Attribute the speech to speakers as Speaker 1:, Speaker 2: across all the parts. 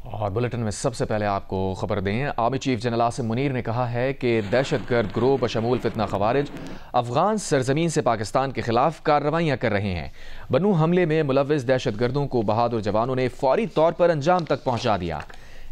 Speaker 1: और बुलेटिन में सबसे पहले आपको खबर दें, army chief general Asim Munir ने कहा है कि दहशतगर्द ग्रोह बशमूल फितना खवारिज अफगान सरजमीन से पाकिस्तान के खिलाफ कार्रवाइयाँ कर रहे हैं। बनू हमले में मुलव्विस दहशतगर्दों को बहादुर जवानों ने फौरी तौर पर अंजाम तक पहुँचा दिया।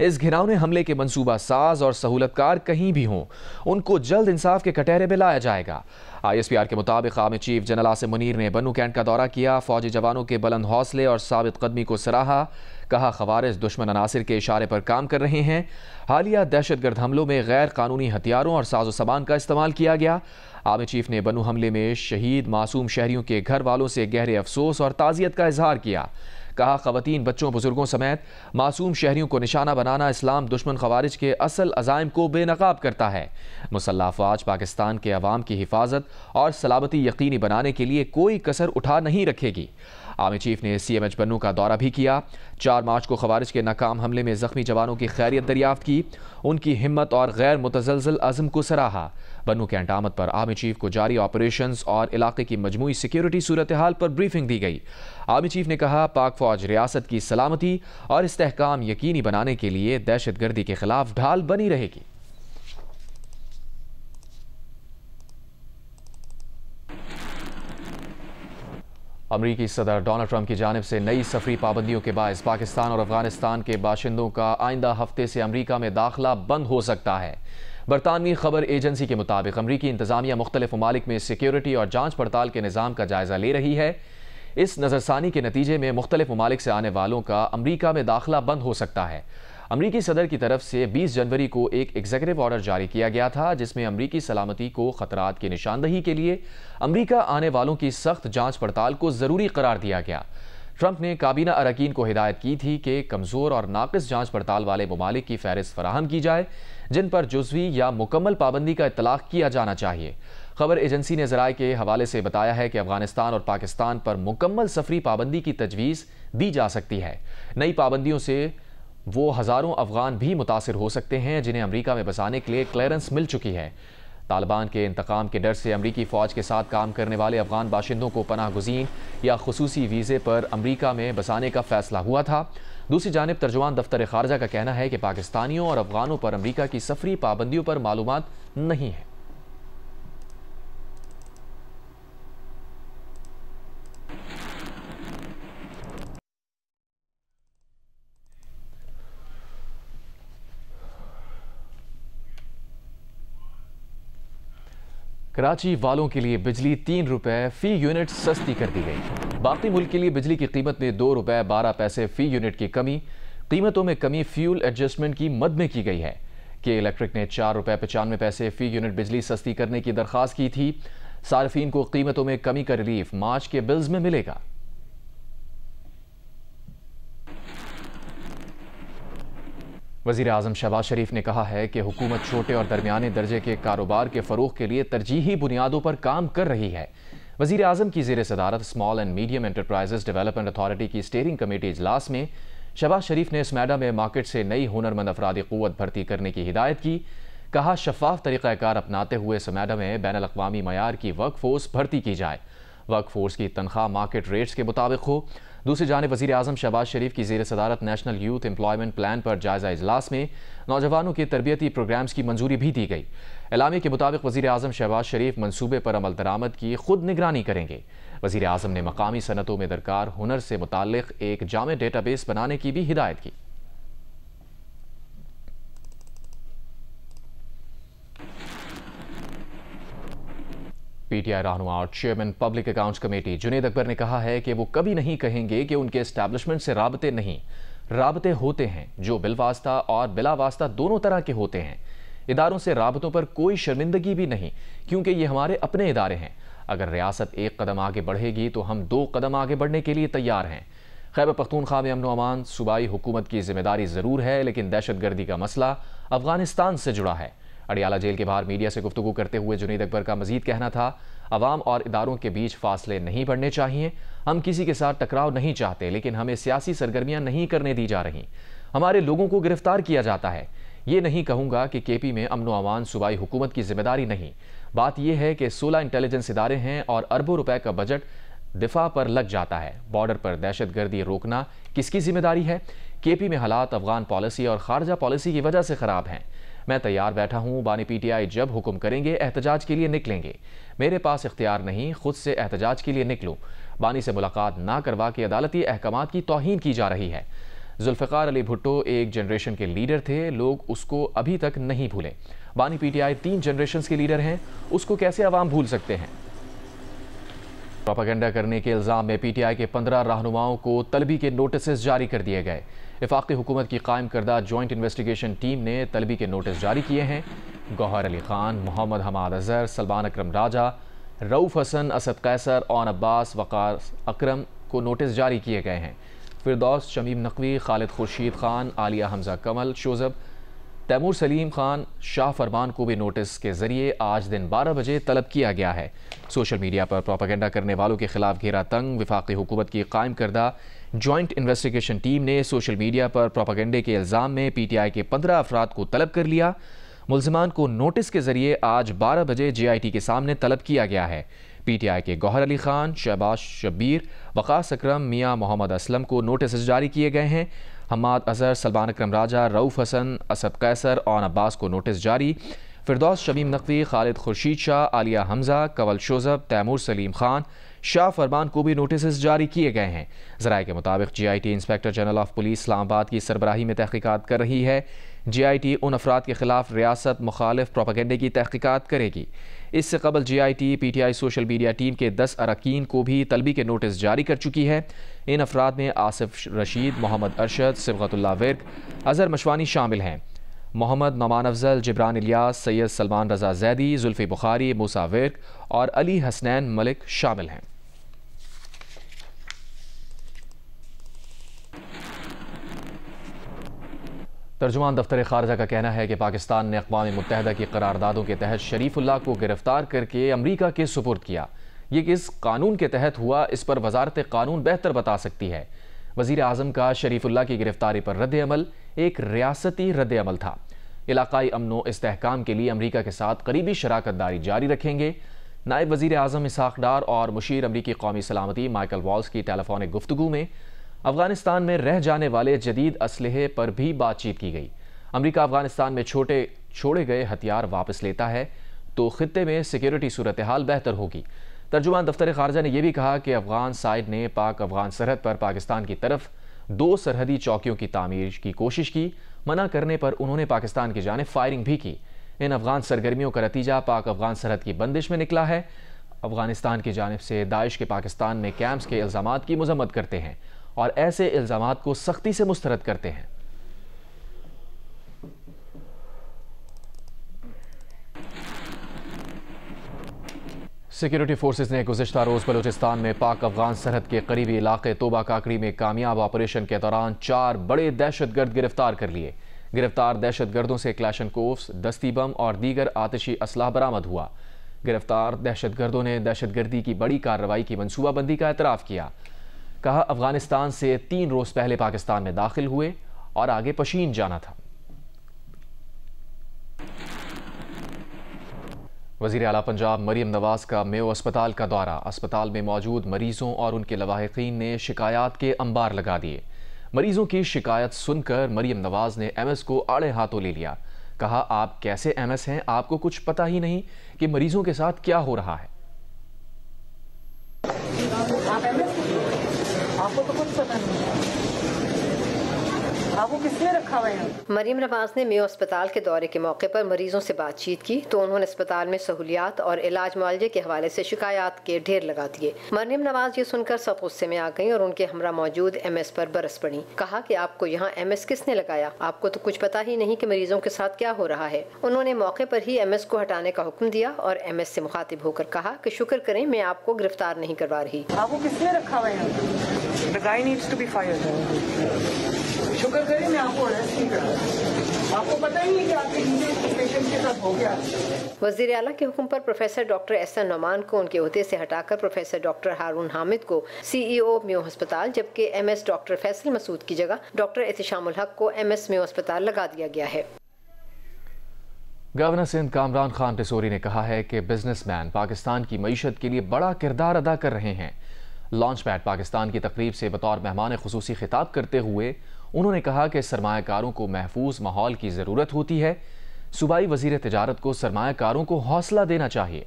Speaker 1: इस घिनौने हमले के मंसूबा साज और सहूलतकार कहीं भी हों, उनको जल्द इंसाफ के कटहरे में लाया जाएगा। ISPR के मुताबिक army chief general Asim Munir ने बनू कैंट का दौरा किया, फौजी जवानों के बुलंद हौसले और साबित कदमी को सराहा। कहा, खवारिज दुश्मन अनासिर के इशारे पर काम कर रहे हैं। हालिया दहशतगर्द हमलों में गैर कानूनी हथियारों और साजो सामान का इस्तेमाल किया गया। आर्मी चीफ ने बनू हमले में शहीद मासूम शहरियों के घर वालों से गहरे अफसोस और ताज़ियत का इजहार किया। कहा, खवातीन, बच्चों, बुजुर्गों समेत मासूम शहरियों को निशाना बनाना इस्लाम दुश्मन खवारिज के असल अज़ाइम को बेनकाब करता है। मुसल्लह अफ़वाज पाकिस्तान के अवाम की हिफाजत और सलामती यकीनी बनाने के लिए कोई कसर उठा नहीं रखेगी। आर्मी चीफ ने CMH बनू का दौरा भी किया। 4 मार्च को खवारिज के नाकाम हमले में जख्मी जवानों की खैरियत दरियाफ्त की, उनकी हिम्मत और गैर मुतज़लज़ल अज़्म को सराहा। बनू कैंट आमद पर आर्मी चीफ को जारी ऑपरेशंस और इलाके की मजमूई सिक्योरिटी सूरत हाल पर ब्रीफिंग दी गई। आर्मी चीफ ने कहा, पाक फौज रियासत की सलामती और इस्तेहकाम यकीनी बनाने के लिए दहशतगर्दी के खिलाफ ढाल बनी रहेगी। अमरीकी सदर डोनाल्ड ट्रंप की जानिब से नई सफरी पाबंदियों के बायस पाकिस्तान और अफगानिस्तान के बाशिंदों का आइंदा हफ्ते से अमरीका में दाखिला बंद हो सकता है। बरतानवी खबर एजेंसी के मुताबिक अमरीकी इंतजामिया मुख्तलिफ ममालिक में सिक्योरिटी और जांच पड़ताल के निज़ाम का जायजा ले रही है। इस नज़रसानी के नतीजे में मुख्तलिफ ममालिक से आने वालों का अमरीका में दाखिला बंद हो सकता है। अमरीकी सदर की तरफ से 20 जनवरी को एक एग्जीक्यूटिव ऑर्डर जारी किया गया था, जिसमें अमरीकी सलामती को खतरात की निशानदही के लिए अमरीका आने वालों की सख्त जांच पड़ताल को जरूरी करार दिया गया। ट्रंप ने काबीना अरकान को हिदायत की थी कि कमजोर और नाकिस जांच पड़ताल वाले ममालिक की फहरिस्त फराहम की जाए, जिन पर जुज़वी या मुकम्मल पाबंदी का इतलाक किया जाना चाहिए। खबर एजेंसी ने ज़राए के हवाले से बताया है कि अफगानिस्तान और पाकिस्तान पर मुकम्मल सफरी पाबंदी की तजवीज़ दी जा सकती है। नई पाबंदियों से वो हज़ारों अफगान भी मुतासिर हो सकते हैं जिन्हें अमरीका में बसाने के लिए क्लियरेंस मिल चुकी है। तालिबान के इंतकाम के डर से अमरीकी फ़ौज के साथ काम करने वाले अफगान बाशिंदों को पनाह गुज़ीन या खुसूसी वीज़े पर अमरीका में बसाने का फैसला हुआ था। दूसरी जानिब तर्जुमान दफ्तर खारजा का कहना है कि पाकिस्तानियों और अफगानों पर अमरीका की सफरी पाबंदियों पर मालूमात नहीं है। कराची वालों के लिए बिजली 3 रुपए फी यूनिट सस्ती कर दी गई। बाकी मुल्क के लिए बिजली की कीमत में 2 रुपए 12 पैसे फी यूनिट की कमी। कीमतों में कमी फ्यूल एडजस्टमेंट की मद में की गई है। के इलेक्ट्रिक ने 4 रुपए 95 पैसे फी यूनिट बिजली सस्ती करने की दरख्वास्त की थी। सार्फिन को कीमतों में कमी का रिलीफ मार्च के बिल्स में मिलेगा। वज़ीर आज़म शहबाज शरीफ ने कहा है कि हुकूमत छोटे और दरमियाने दर्जे के कारोबार के फ़रोग़ के लिए तरजीही बुनियादों पर काम कर रही है। वज़ीर आज़म की ज़ेर सदारत small and medium enterprises development authority की स्टीयरिंग कमेटी इजलास में शहबाज शरीफ ने स्मैडा में मार्केट से नई हुनरमंद अफरादी क़ुव्वत भर्ती करने की हिदायत की। कहा, शफाफ तरीक़ाकार अपनाते हुए स्मैडा में बैनुल अक़वामी मयार की वर्क फोर्स भर्ती की जाए। वर्क फोर्स की तनख्वाह मार्केट रेट्स के मुताबिक हो। दूसरी जानिब वज़ीर आज़म शहबाज शरीफ की ज़ेर सदारत नेशनल यूथ एम्प्लॉयमेंट प्लान पर जायज़ा इजलास में नौजवानों के तरबियती प्रोग्राम्स की मंजूरी भी दी गई। एलामे के मुताबिक वज़ीर आज़म शहबाज शरीफ मनसूबे पर अमल दरामद की खुद निगरानी करेंगे। वज़ीर आज़म ने मकामी सनतों में दरकार हुनर से मुताल्लिक़ एक जामे डेटाबेस बनाने की भी हिदायत की। PTI रहनुमा और chairman public accounts committee Junaid Akbar ने कहा है कि वो कभी नहीं कहेंगे कि उनके एस्टैब्लिशमेंट से राबते नहीं, राबते होते हैं जो बिलवास्ता और बिलावास्ता दोनों तरह के होते हैं। इदारों से राबतों पर कोई शर्मिंदगी भी नहीं, क्योंकि ये हमारे अपने इदारे हैं। अगर रियासत एक कदम आगे बढ़ेगी तो हम 2 कदम आगे बढ़ने के लिए तैयार हैं। खैबर पख्तूनख्वा में अमन व अमान सूबाई हुकूमत की जिम्मेदारी ज़रूर है, लेकिन दहशतगर्दी का मसला अफगानिस्तान से जुड़ा है। अडियाला जेल के बाहर मीडिया से गुफ्तगू करते हुए जुनेद अकबर का मजीद कहना था, अवाम और इदारों के बीच फासले नहीं बढ़ने चाहिए। हम किसी के साथ टकराव नहीं चाहते, लेकिन हमें सियासी सरगर्मियां नहीं करने दी जा रही। हमारे लोगों को गिरफ्तार किया जाता है। ये नहीं कहूँगा कि KP में अमन व अमान सूबाई हुकूमत की जिम्मेदारी नहीं। बात यह है कि 16 इंटेलिजेंस इदारे हैं और अरबों रुपए का बजट दिफा पर लग जाता है। बॉर्डर पर दहशतगर्दी रोकना किसकी जिम्मेदारी है? KP में हालात अफगान पॉलिसी और खारजा पॉलिसी की वजह से ख़राब हैं। मैं तैयार बैठा हूँ, बानी PTI जब हुक्म करेंगे एहतजाज के लिए निकलेंगे। मेरे पास इख्तियार नहीं, खुद से एहतजाज के लिए निकलूँ। बानी से मुलाकात ना करवा के अदालती अहकामात की तौहीन की जा रही है। जुल्फ़िकार अली भुट्टो एक जनरेशन के लीडर थे, लोग उसको अभी तक नहीं भूले। बानी PTI 3 जनरेशन्स के लीडर हैं, उसको कैसे अवाम भूल सकते हैं। प्रोपेगेंडा करने के इल्ज़ाम में PTI के 15 रहनुमाओं को तलबी के नोटिस जारी कर दिए गए। वफाकी हुकूमत की कायम करदा जॉइंट इन्वेस्टिगेशन टीम ने तलबी के नोटिस जारी किए हैं। गौहर अली खान, मोहम्मद हमाद अजहर, सलमान अकरम राजा, रऊफ़ हसन, असद कैसर, ओन अब्बास, वक़ार अकरम को नोटिस जारी किए गए हैं। फिरदौस, शमीम नकवी, खालिद खुर्शीद खान, आलिया हमजा कमल, शोजब, तैमूर सलीम खान, शाह फरमान को भी नोटिस के जरिए आज दिन 12 बजे तलब किया गया है। सोशल मीडिया पर प्रोपेगेंडा करने वालों के खिलाफ घेरा तंग। वफाकी हुकूमत की कायम करदा जॉइंट इन्वेस्टिगेशन टीम ने सोशल मीडिया पर प्रोपेगेंडे के इल्ज़ाम में PTI के 15 अफराद को तलब कर लिया। मुल्ज़िमान को नोटिस के जरिए आज 12 बजे JIT के सामने तलब किया गया है। PTI के गौहर अली खान, शहबाज शब्बीर, वक़ास अकरम, मियाँ मोहम्मद असलम को नोटिस जारी किए गए हैं। हमाद अजहर, सलमान अकरम राजा, रऊफ़ हसन, असद कैसर, ओन अब्बास को नोटिस जारी। फिरदौस, शमीम नकवी, खालिद खुर्शीद शाह, आलिया हमजा, कवल शोजब, तैमूर सलीम खान, शाह फरमान को भी नोटिस जारी किए गए हैं। ज़राए के मुताबिक JIT inspector general of police Islamabad की सरबराही में तहकीकात कर रही है। JIT उन अफराद के खिलाफ रियासत मुखालिफ प्रोपेगेंडे की तहकीकात करेगी। इससे कबल JIT PTI social media team के 10 अरकान को भी तलबी के नोटिस जारी कर चुकी है। इन अफराद में आसिफ रशीद, मोहम्मद अरशद, सिबगतुल्लाह विर्क, अजहर मशवानी शामिल हैं। मोहम्मद नमान अफजल, जिब्रान इलियास, सैयद सलमान रजा जैदी, जुल्फी बुखारी, मूसा विर्क और अली हसनैन मलिक शामिल हैं। तर्जुमान दफ्तर खारजा का कहना है कि पाकिस्तान ने अक़वाम मुत्तहिदा की करारदादों के तहत शरीफुल्लाह को गिरफ्तार करके अमरीका के सुपुर्द किया। ये किस कानून के तहत हुआ, इस पर वजारत कानून बेहतर बता सकती है। वज़ीर आज़म का शरीफुल्लाह की गिरफ्तारी पर रद्द अमल एक रियासती रद्द अमल था। इलाकाई अमनो इस्तेहकाम के लिए अमरीका के साथ करीबी शराकत दारी जारी रखेंगे। नायब वज़ीर आज़म इसहाक़ डार और मुशीर अमरीकी कौमी सलामती माइकल वॉल्स की टेलीफोनिक गुफ्तगू में अफगानिस्तान में रह जाने वाले जदीद असलहे पर भी बातचीत की गई। अमरीका अफगानिस्तान में छोड़े गए हथियार वापस लेता है तो खित्ते में सिक्योरिटी सूरत हाल बेहतर होगी। तर्जुमान दफ्तर खारजा ने यह भी कहा कि अफगान साइड ने पाक अफगान सरहद पर पाकिस्तान की तरफ 2 सरहदी चौकियों की तामीर की कोशिश की। मना करने पर उन्होंने पाकिस्तान की जानिब फायरिंग भी की। इन अफगान सरगर्मियों का नतीजा पाक अफगान सरहद की बंदिश में निकला है। अफगानिस्तान की जानिब से दाइश के पाकिस्तान में कैंप्स के इल्ज़ामात की मजम्मत करते हैं और ऐसे इल्ज़ामात को सख्ती से मुस्तरद करते हैं। सिक्योरिटी फोर्सेस ने गुज़िश्ता रोज़ बलूचिस्तान में पाक अफगान सरहद के करीबी इलाके तोबा काकड़ी में कामयाब ऑपरेशन के दौरान 4 बड़े दहशतगर्द गिरफ्तार कर लिए। गिरफ्तार दहशतगर्दों से क्लैशनकोव्स, दस्ती बम और दीगर आतिशी असलाह बरामद हुआ। गिरफ्तार दहशतगर्दों ने दहशतगर्दी की बड़ी कार्रवाई की मनसूबाबंदी का एतराफ़ किया। कहा अफगानिस्तान से 3 रोज़ पहले पाकिस्तान में दाखिल हुए और आगे पशीन जाना था। वज़ीर आला पंजाब मरियम नवाज का मेयो अस्पताल का दौरा। अस्पताल में मौजूद मरीजों और उनके लवाहिकीन ने शिकायत के अंबार लगा दिए। मरीजों की शिकायत सुनकर मरियम नवाज ने MS को आड़े हाथों ले लिया। कहा आप कैसे MS हैं, आपको कुछ पता ही नहीं कि मरीजों के साथ क्या हो रहा है।
Speaker 2: आपको तो कुछ पता नहीं, आपको किसने रखा हुआ है?
Speaker 3: मरियम नवाज ने मेयो अस्पताल के दौरे के मौके पर मरीजों से बातचीत की तो उन्होंने अस्पताल में सहूलियात और इलाज मुआवजे के हवाले से शिकायत के ढेर लगा दिए। मरियम नवाज ये सुनकर सब गुस्से में आ गई और उनके हमरा मौजूद MS पर बरस पड़ी। कहा कि आपको यहाँ MS किसने लगाया, आपको तो कुछ पता ही नहीं कि मरीजों के साथ क्या हो रहा है। उन्होंने मौके पर ही MS को हटाने का हुक्म दिया और MS से मुखातिब होकर कहा कि शुक्र करें मैं आपको गिरफ्तार नहीं करवा रही।
Speaker 2: आपको किसने रखा हुआ है? The guy needs to be fired. शुक्र करें मैं आपको अरेस्ट नहीं करा। आपको पता ही नहीं कि आपके पेशेंट के साथ हो गया।
Speaker 3: वज़ीर आला के हुक्म पर प्रोफेसर डॉक्टर एहसन नोमान को उनके ओहदे से हटाकर प्रोफेसर डॉक्टर हारून हामिद को CEO मेयो अस्पताल, जबकि MS डॉक्टर फैसल मसूद की जगह डॉक्टर एहतिशामुल हक को MS मेयो अस्पताल लगा दिया गया है।
Speaker 1: गवर्नर सिंध कामरान खान टिसोरी ने कहा है कि बिजनेसमैन पाकिस्तान की मईशत के लिए बड़ा किरदार अदा कर रहे हैं। लॉन्च पैड पाकिस्तान की तकरीब से बतौर मेहमान खुसूसी खिताब करते हुए उन्होंने कहा कि सरमायाकारों को महफूज माहौल की ज़रूरत होती है। सूबाई वज़ीर तिजारत को सरमायाकारों को हौसला देना चाहिए।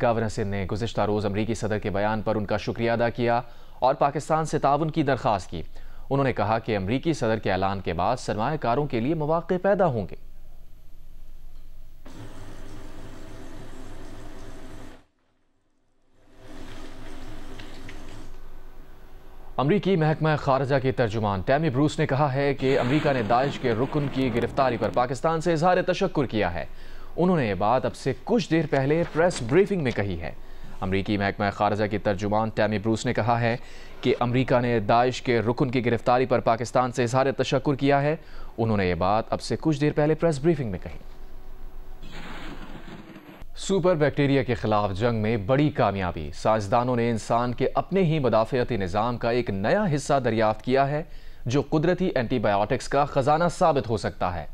Speaker 1: गवर्नर सिंध ने गुज़िश्ता रोज़ अमरीकी सदर के बयान पर उनका शुक्रिया अदा किया और पाकिस्तान से ताउन की दरख्वास्त की। उन्होंने कहा कि अमरीकी सदर के ऐलान के बाद सरमायाकारों के लिए मौक़े पैदा होंगे। अमरीकी महकमा खारजा के तर्जुमान टैमी ब्रूस ने कहा है कि अमरीका ने दाइश के रुकन की गिरफ्तारी पर पाकिस्तान से इजहार तशक्कुर किया है। उन्होंने ये बात अब से कुछ देर पहले प्रेस ब्रीफिंग में कही है। अमरीकी महकमा खारजा के तर्जुमान टैमी ब्रूस ने कहा है कि अमरीका ने दाइश के रुकन की गिरफ्तारी पर पाकिस्तान से इजहार तशक्कुर किया है। उन्होंने ये बात अब से कुछ देर पहले प्रेस ब्रीफिंग में कही। सुपर बैक्टीरिया के खिलाफ जंग में बड़ी कामयाबी। साइंसदानों ने इंसान के अपने ही मुदाफ़ियती निज़ाम का एक नया हिस्सा दरियाफ्त किया है जो कुदरती एंटीबायोटिक्स का खजाना साबित हो सकता है।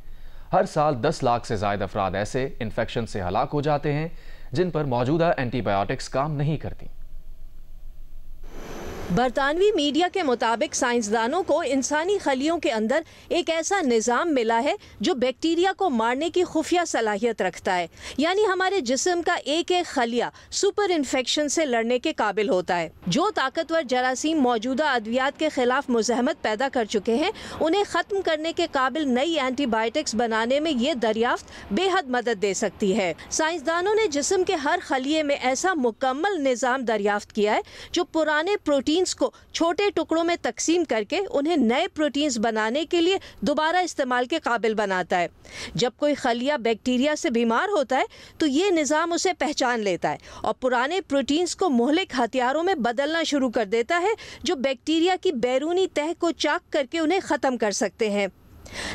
Speaker 1: हर साल 10 लाख से ज़ायद अफराद ऐसे इन्फेक्शन से हलाक हो जाते हैं जिन पर मौजूदा एंटीबायोटिक्स काम नहीं करती।
Speaker 4: बरतानवी मीडिया के मुताबिक साइंसदानों को इंसानी खलियों के अंदर एक ऐसा निज़ाम मिला है जो बैक्टीरिया को मारने की खुफिया सलाहियत रखता है। यानी हमारे जिस्म का एक एक खलिया सुपर इन्फेक्शन से लड़ने के काबिल होता है। जो ताकतवर जरासीम मौजूदा अद्वियात के खिलाफ मुज़ाहमत पैदा कर चुके हैं, उन्हें ख़त्म करने के काबिल नई एंटीबायोटिक्स बनाने में ये दरियाफ्त बेहद मदद दे सकती है। साइंसदानों ने जिस्म के हर खलिए में ऐसा मुकम्मल निज़ाम दरियाफ्त किया है जो पुराने प्रोटीन्स को छोटे टुकड़ों में तकसीम करके उन्हें नए प्रोटीन्स बनाने के लिए दोबारा इस्तेमाल के काबिल बनाता है। जब कोई खलिया बैक्टीरिया से बीमार होता है तो ये निज़ाम उसे पहचान लेता है और पुराने प्रोटीन्स को मुहलिक हथियारों में बदलना शुरू कर देता है जो बैक्टीरिया की बैरूनी तह को चाक करके उन्हें ख़त्म कर सकते हैं।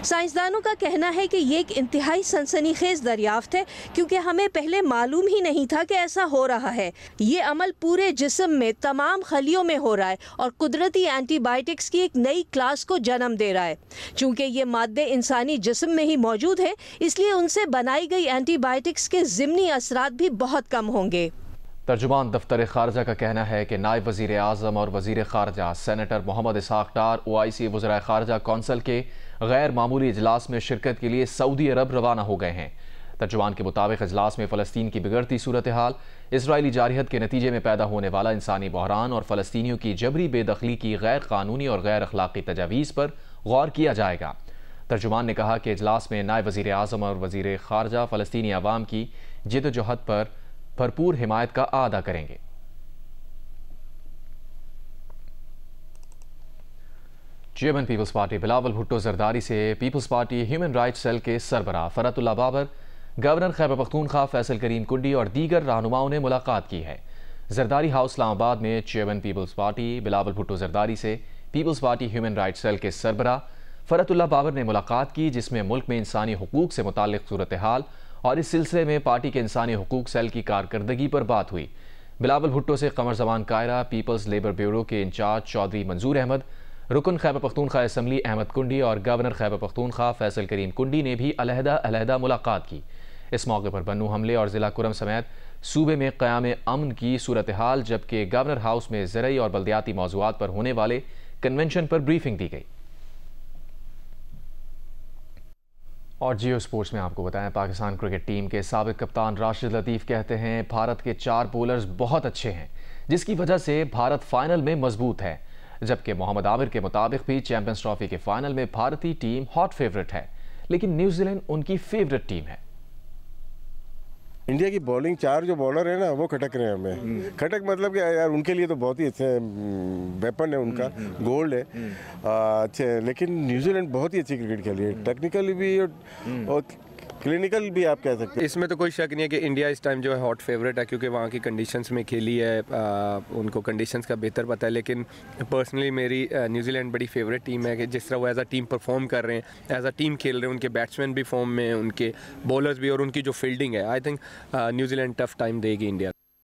Speaker 4: साइंसदानों का कहना है कि ये एक इंतहाई सनसनीखेज दरियाफ्त है क्योंकि हमें पहले मालूम ही नहीं था कि ऐसा हो रहा है। ये अमल पूरे जिस्म में तमाम खलियों में हो रहा है और कुदरती एंटीबायोटिक्स की एक नई क्लास को जन्म दे रहा है। चूँकि ये मादे इंसानी जिस्म में ही मौजूद है, इसलिए उनसे बनाई गई एंटीबायोटिक्स के ज़िमनी असरात भी बहुत कम होंगे।
Speaker 1: तर्जुमान दफ्तर खारजा का कहना है कि नायब वज़ीर आज़म और वज़ीर खारजा सेनेटर मोहम्मद इसहाक डार OIC वज़राए खारजा कौंसल के गैर मामूली इजलास में शिरकत के लिए सऊदी अरब रवाना हो गए हैं। तर्जुमान के मुताबिक इजलास में फ़लस्तीन की बिगड़ती सूरत हाल, इसराइली जारहियत के नतीजे में पैदा होने वाला इंसानी बहरान और फ़लस्तीनियों की जबरी बेदखली की गैर कानूनी और गैर अखलाकी तजावीज़ पर गौर किया जाएगा। तर्जुमान ने कहा कि इजलास में नायब वज़ीर आज़म और वज़ीर खारजा फ़लस्तीनी अवाम की जिद्दोजहद पर भरपूर हिमायत का अदा करेंगे। Chairman Peoples Party Bilawal Bhutto Zardari से Peoples Party human rights cell के सरबराह फरतुल्लाह बाबर, गवर्नर खैबर पख्तूनख्वा फैसल करीम कुंडी और दीगर रहनुमाओं ने मुलाकात की है। जरदारी हाउस इस्लामाबाद में chairman Peoples Party Bilawal Bhutto Zardari से Peoples Party human rights cell के सरबराह फरतुल्लाह बाबर ने मुलाकात की, जिसमें मुल्क में इंसानी हुकूक से मुताल्लिक सूरत हाल और इस सिलसिले में पार्टी के इंसानी हुकूक सेल की कारकर्दगी पर बात हुई। बिलावल भुट्टो से Qamar Zaman Kaira, Peoples labour bureau के इंचार्ज चौधरी मंजूर अहमद, रुकन खैबर पख्तूनख्वा असम्बली अहमद कुंडी और गवर्नर खैबर पख्तूनख्वा फैसल करीम कुंडी ने भी अलहदा मुलाकात की। इस मौके पर बन्नू हमले और ज़िला कुरम समेत सूबे में क़याम अमन की सूरत हाल, जबकि गवर्नर हाउस में ज़रई और बल्दियाती मौज़ूआत पर होने वाले कन्वेंशन पर ब्रीफिंग दी गई। और जियो स्पोर्ट्स में आपको बताएं, पाकिस्तान क्रिकेट टीम के साबिक कप्तान राशिद लतीफ़ कहते हैं भारत के 4 बॉलर्स बहुत अच्छे हैं, जिसकी वजह से भारत फाइनल में मजबूत है। जबकि मोहम्मद आमिर के मुताबिक भी चैंपियंस ट्रॉफी के फाइनल में भारतीय टीम हॉट फेवरेट है, लेकिन न्यूजीलैंड उनकी फेवरेट टीम है।
Speaker 5: इंडिया की बॉलिंग 4 जो बॉलर है ना, वो खटक रहे हैं हमें। खटक मतलब कि यार उनके लिए तो बहुत ही अच्छे वेपन है, उनका गोल्ड है अच्छे, लेकिन न्यूजीलैंड बहुत ही अच्छी क्रिकेट खेली है, टेक्निकली भी और क्लिनिकल भी आप कह सकते हैं।
Speaker 6: इसमें तो कोई शक नहीं है कि इंडिया इस टाइम जो है हॉट फेवरेट है, क्योंकि वहाँ की कंडीशंस में खेली है, उनको कंडीशंस का बेहतर पता है। लेकिन पर्सनली मेरी न्यूजीलैंड बड़ी फेवरेट टीम है कि जिस तरह वो एज अ टीम परफॉर्म कर रहे हैं, एज अ टीम खेल रहे हैं, उनके बैट्समैन भी फॉर्म में, उनके बॉलर्स भी और उनकी जो फील्डिंग है, I think New Zealand tough time देगी इंडिया।